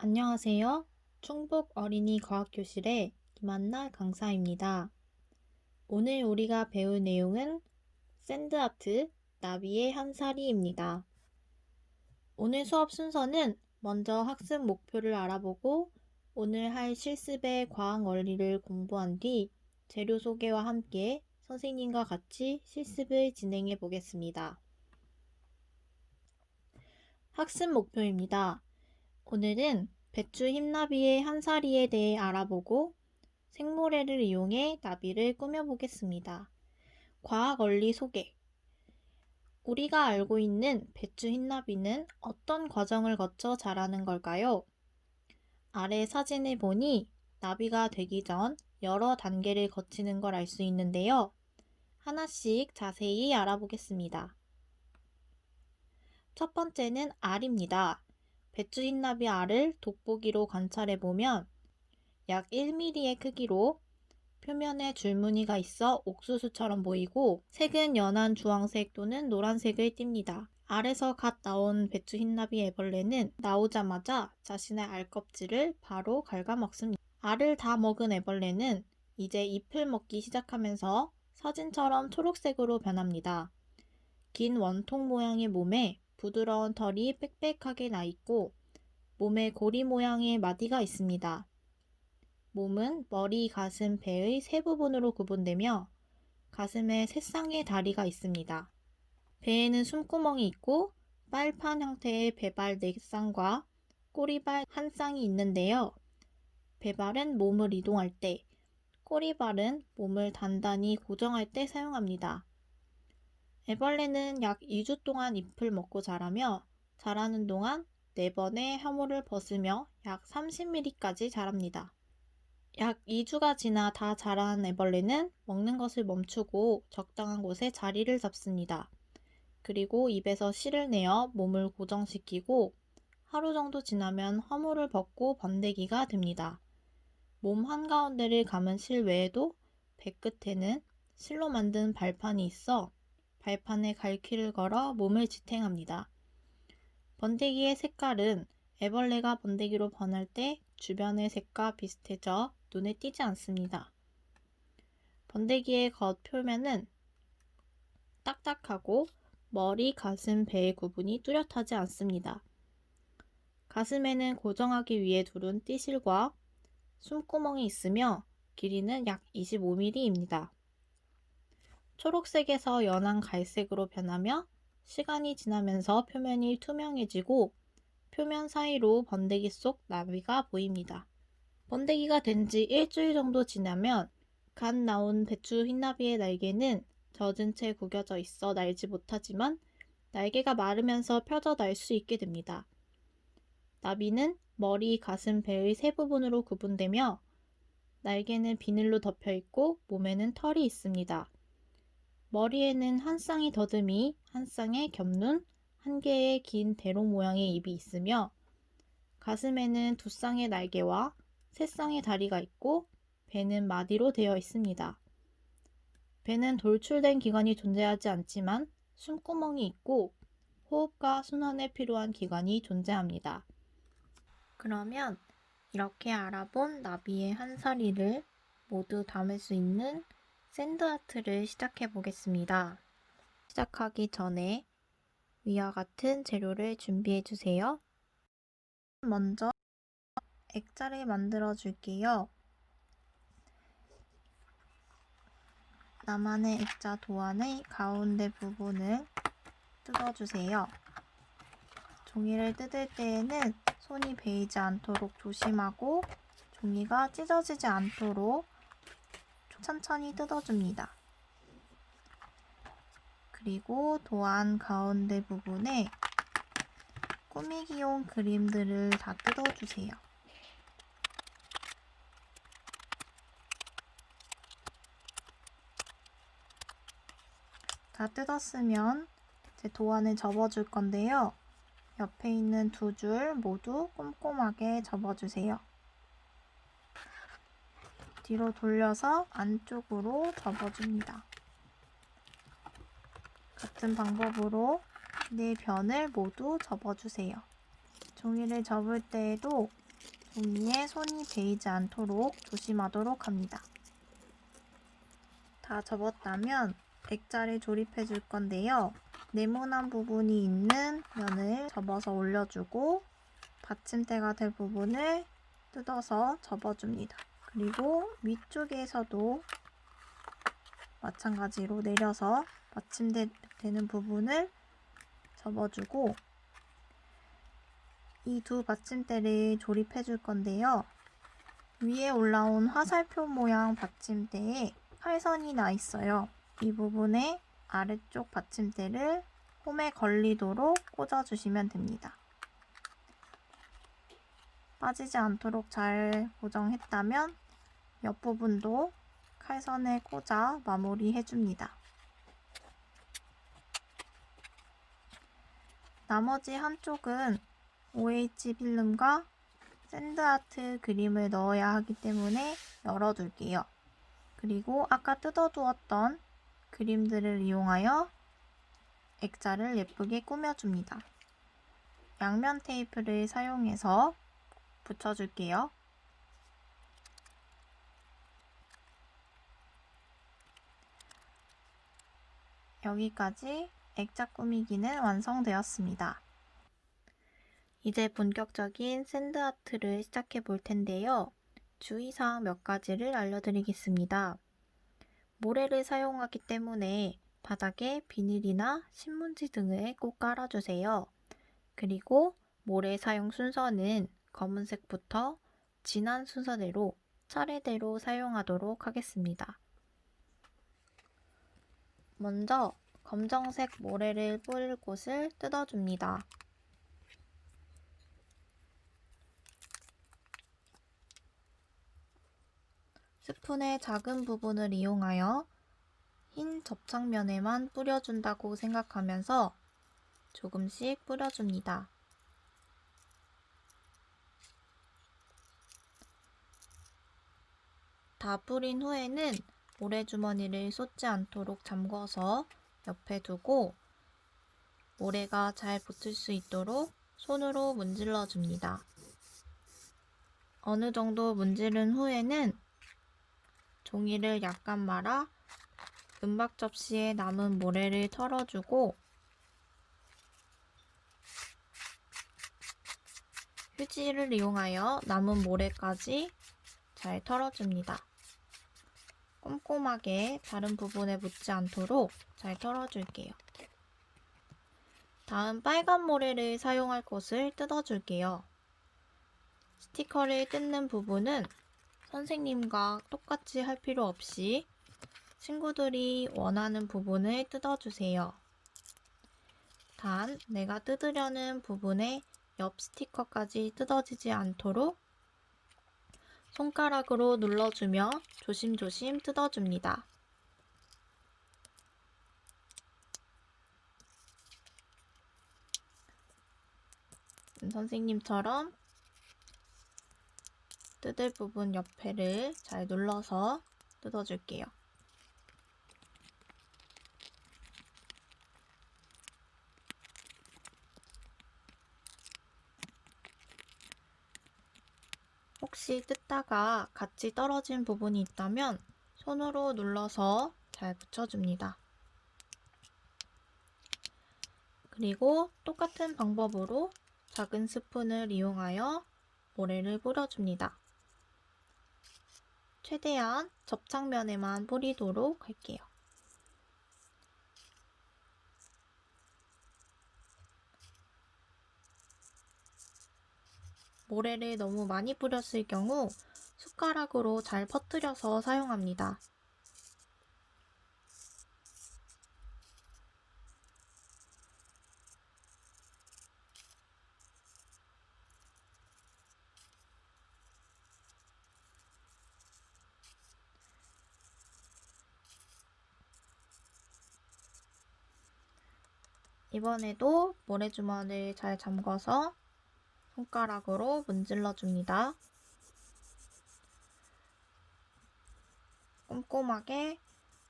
안녕하세요. 충북 어린이 과학교실의 김한나 강사입니다. 오늘 우리가 배울 내용은 샌드아트, 나비의 한 사리입니다. 오늘 수업 순서는 먼저 학습 목표를 알아보고 오늘 할 실습의 과학 원리를 공부한 뒤 재료 소개와 함께 선생님과 같이 실습을 진행해 보겠습니다. 학습 목표입니다. 오늘은 배추 흰나비의 한 사리에 대해 알아보고 생모래를 이용해 나비를 꾸며보겠습니다. 과학 원리 소개. 우리가 알고 있는 배추 흰나비는 어떤 과정을 거쳐 자라는 걸까요? 아래 사진을 보니 나비가 되기 전 여러 단계를 거치는 걸 알 수 있는데요. 하나씩 자세히 알아보겠습니다. 첫 번째는 알입니다. 배추 흰나비 알을 돋보기로 관찰해보면 약 1mm의 크기로 표면에 줄무늬가 있어 옥수수처럼 보이고 색은 연한 주황색 또는 노란색을 띱니다. 알에서 갓 나온 배추 흰나비 애벌레는 나오자마자 자신의 알 껍질을 바로 갉아먹습니다. 알을 다 먹은 애벌레는 이제 잎을 먹기 시작하면서 사진처럼 초록색으로 변합니다. 긴 원통 모양의 몸에 부드러운 털이 빽빽하게 나 있고 몸에 고리 모양의 마디가 있습니다. 몸은 머리, 가슴, 배의 세 부분으로 구분되며 가슴에 세 쌍의 다리가 있습니다. 배에는 숨구멍이 있고 빨판 형태의 배발 4쌍과 꼬리발 1쌍이 있는데요. 배발은 몸을 이동할 때, 꼬리발은 몸을 단단히 고정할 때 사용합니다. 애벌레는 약 2주 동안 잎을 먹고 자라며 자라는 동안 4번의 혐오를 벗으며 약 30mm까지 자랍니다. 약 2주가 지나 다 자란 애벌레는 먹는 것을 멈추고 적당한 곳에 자리를 잡습니다. 그리고 입에서 실을 내어 몸을 고정시키고 하루 정도 지나면 허물을 벗고 번데기가 됩니다. 몸 한가운데를 감은 실 외에도 배끝에는 실로 만든 발판이 있어 발판에 갈퀴를 걸어 몸을 지탱합니다. 번데기의 색깔은 애벌레가 번데기로 변할 때 주변의 색과 비슷해져 눈에 띄지 않습니다. 번데기의 겉 표면은 딱딱하고 머리, 가슴, 배의 구분이 뚜렷하지 않습니다. 가슴에는 고정하기 위해 두른 띠실과 숨구멍이 있으며 길이는 약 25mm입니다. 초록색에서 연한 갈색으로 변하며 시간이 지나면서 표면이 투명해지고 표면 사이로 번데기 속 나비가 보입니다. 번데기가 된 지 일주일 정도 지나면 갓 나온 배추 흰나비의 날개는 젖은 채 구겨져 있어 날지 못하지만 날개가 마르면서 펴져 날 수 있게 됩니다. 나비는 머리, 가슴, 배의 세 부분으로 구분되며 날개는 비늘로 덮여 있고 몸에는 털이 있습니다. 머리에는 한 쌍의 더듬이, 한 쌍의 겹눈, 한 개의 긴 대롱 모양의 입이 있으며 가슴에는 2쌍의 날개와 3쌍의 다리가 있고 배는 마디로 되어 있습니다. 배는 돌출된 기관이 존재하지 않지만 숨구멍이 있고 호흡과 순환에 필요한 기관이 존재합니다. 그러면 이렇게 알아본 나비의 한 사리를 모두 담을 수 있는 샌드아트를 시작해 보겠습니다. 시작하기 전에 위와 같은 재료를 준비해 주세요. 먼저 액자를 만들어 줄게요. 나만의 액자 도안의 가운데 부분을 뜯어주세요. 종이를 뜯을 때에는 손이 베이지 않도록 조심하고 종이가 찢어지지 않도록 천천히 뜯어줍니다. 그리고 도안 가운데 부분에 꾸미기용 그림들을 다 뜯어주세요. 다 뜯었으면 제 도안을 접어줄 건데요. 옆에 있는 2줄 모두 꼼꼼하게 접어주세요. 뒤로 돌려서 안쪽으로 접어줍니다. 같은 방법으로 4변을 모두 접어주세요. 종이를 접을 때에도 종이에 손이 베이지 않도록 조심하도록 합니다. 다 접었다면 액자를 조립해 줄 건데요. 네모난 부분이 있는 면을 접어서 올려주고 받침대가 될 부분을 뜯어서 접어줍니다. 그리고 위쪽에서도 마찬가지로 내려서 받침대 되는 부분을 접어주고 이 두 받침대를 조립해 줄 건데요. 위에 올라온 화살표 모양 받침대에 칼선이 나 있어요. 이 부분에 아래쪽 받침대를 홈에 걸리도록 꽂아주시면 됩니다. 빠지지 않도록 잘 고정했다면 옆부분도 칼선에 꽂아 마무리해줍니다. 나머지 한쪽은 OH 필름과 샌드아트 그림을 넣어야 하기 때문에 열어둘게요. 그리고 아까 뜯어두었던 그림들을 이용하여 액자를 예쁘게 꾸며줍니다. 양면 테이프를 사용해서 붙여줄게요. 여기까지 액자 꾸미기는 완성되었습니다. 이제 본격적인 샌드아트를 시작해 볼 텐데요. 주의사항 몇 가지를 알려드리겠습니다. 모래를 사용하기 때문에 바닥에 비닐이나 신문지 등을 꼭 깔아주세요. 그리고 모래 사용 순서는 검은색부터 진한 순서대로 차례대로 사용하도록 하겠습니다. 먼저 검정색 모래를 뿌릴 곳을 뜯어줍니다. 스푼의 작은 부분을 이용하여 흰 접착면에만 뿌려준다고 생각하면서 조금씩 뿌려줍니다. 다 뿌린 후에는 모래주머니를 쏟지 않도록 잠궈서 옆에 두고 모래가 잘 붙을 수 있도록 손으로 문질러 줍니다. 어느 정도 문지른 후에는 종이를 약간 말아 은박 접시에 남은 모래를 털어주고 휴지를 이용하여 남은 모래까지 잘 털어줍니다. 꼼꼼하게 다른 부분에 묻지 않도록 잘 털어줄게요. 다음 빨간 모래를 사용할 곳을 뜯어줄게요. 스티커를 뜯는 부분은 선생님과 똑같이 할 필요 없이 친구들이 원하는 부분을 뜯어주세요. 단, 내가 뜯으려는 부분의 옆 스티커까지 뜯어지지 않도록 손가락으로 눌러주며 조심조심 뜯어줍니다. 선생님처럼 뜯을 부분 옆에를 잘 눌러서 뜯어줄게요. 혹시 뜯다가 같이 떨어진 부분이 있다면 손으로 눌러서 잘 붙여줍니다. 그리고 똑같은 방법으로 작은 스푼을 이용하여 모래를 뿌려줍니다. 최대한 접착면에만 뿌리도록 할게요. 모래를 너무 많이 뿌렸을 경우 숟가락으로 잘 퍼뜨려서 사용합니다. 이번에도 모래주머니를 잘 잠궈서 손가락으로 문질러 줍니다. 꼼꼼하게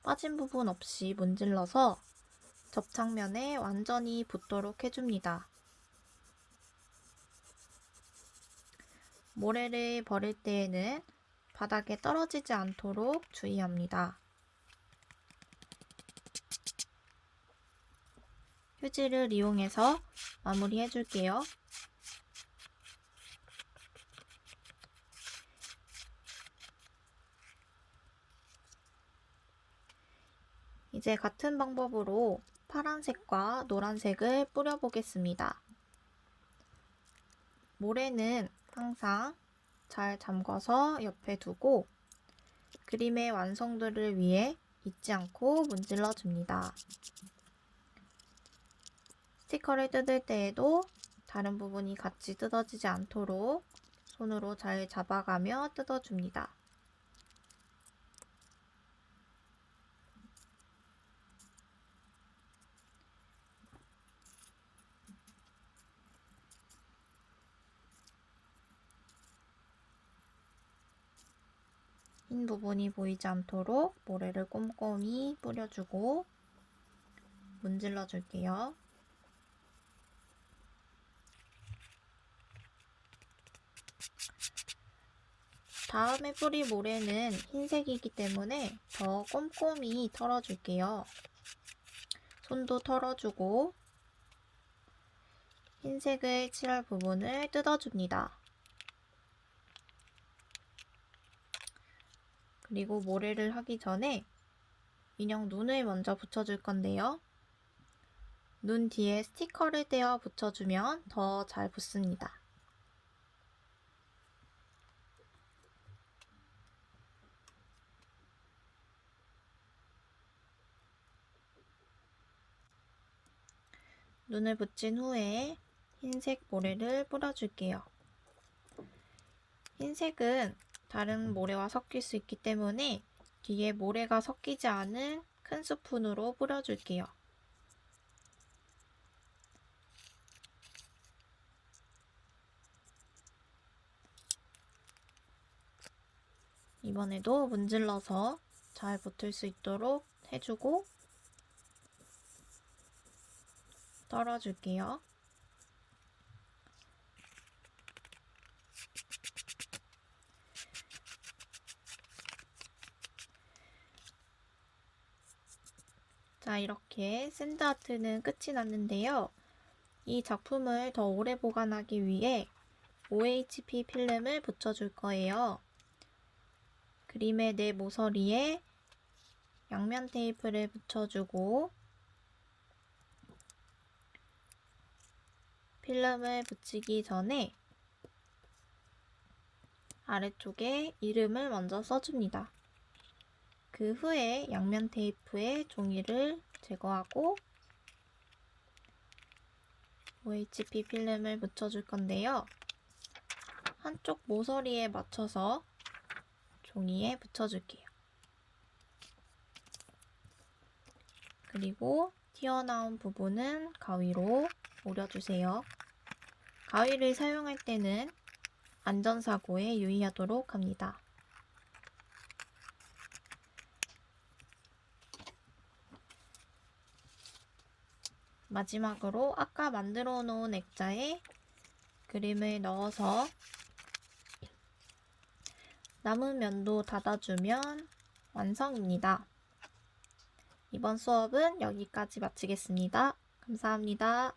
빠진 부분 없이 문질러서 접착면에 완전히 붙도록 해줍니다. 모래를 버릴 때에는 바닥에 떨어지지 않도록 주의합니다. 휴지를 이용해서 마무리해 줄게요. 이제 같은 방법으로 파란색과 노란색을 뿌려보겠습니다. 모래는 항상 잘 잠궈서 옆에 두고 그림의 완성도를 위해 잊지 않고 문질러 줍니다. 스티커를 뜯을 때에도 다른 부분이 같이 뜯어지지 않도록 손으로 잘 잡아가며 뜯어줍니다. 흰 부분이 보이지 않도록 모래를 꼼꼼히 뿌려주고 문질러 줄게요. 다음에 뿌릴 모래는 흰색이기 때문에 더 꼼꼼히 털어줄게요. 손도 털어주고 흰색을 칠할 부분을 뜯어줍니다. 그리고 모래를 하기 전에 인형 눈을 먼저 붙여줄 건데요. 눈 뒤에 스티커를 떼어 붙여주면 더 잘 붙습니다. 눈을 붙인 후에 흰색 모래를 뿌려줄게요. 흰색은 다른 모래와 섞일 수 있기 때문에 뒤에 모래가 섞이지 않은 큰 스푼으로 뿌려줄게요. 이번에도 문질러서 잘 붙을 수 있도록 해주고 덜어줄게요. 자, 이렇게 샌드아트는 끝이 났는데요. 이 작품을 더 오래 보관하기 위해 OHP 필름을 붙여줄 거예요. 그림의 내 모서리에 양면 테이프를 붙여주고 필름을 붙이기 전에 아래쪽에 이름을 먼저 써줍니다. 그 후에 양면 테이프에 종이를 제거하고 OHP 필름을 붙여줄 건데요. 한쪽 모서리에 맞춰서 종이에 붙여줄게요. 그리고 튀어나온 부분은 가위로 오려주세요. 가위를 사용할 때는 안전사고에 유의하도록 합니다. 마지막으로 아까 만들어 놓은 액자에 그림을 넣어서 남은 면도 닫아주면 완성입니다. 이번 수업은 여기까지 마치겠습니다. 감사합니다.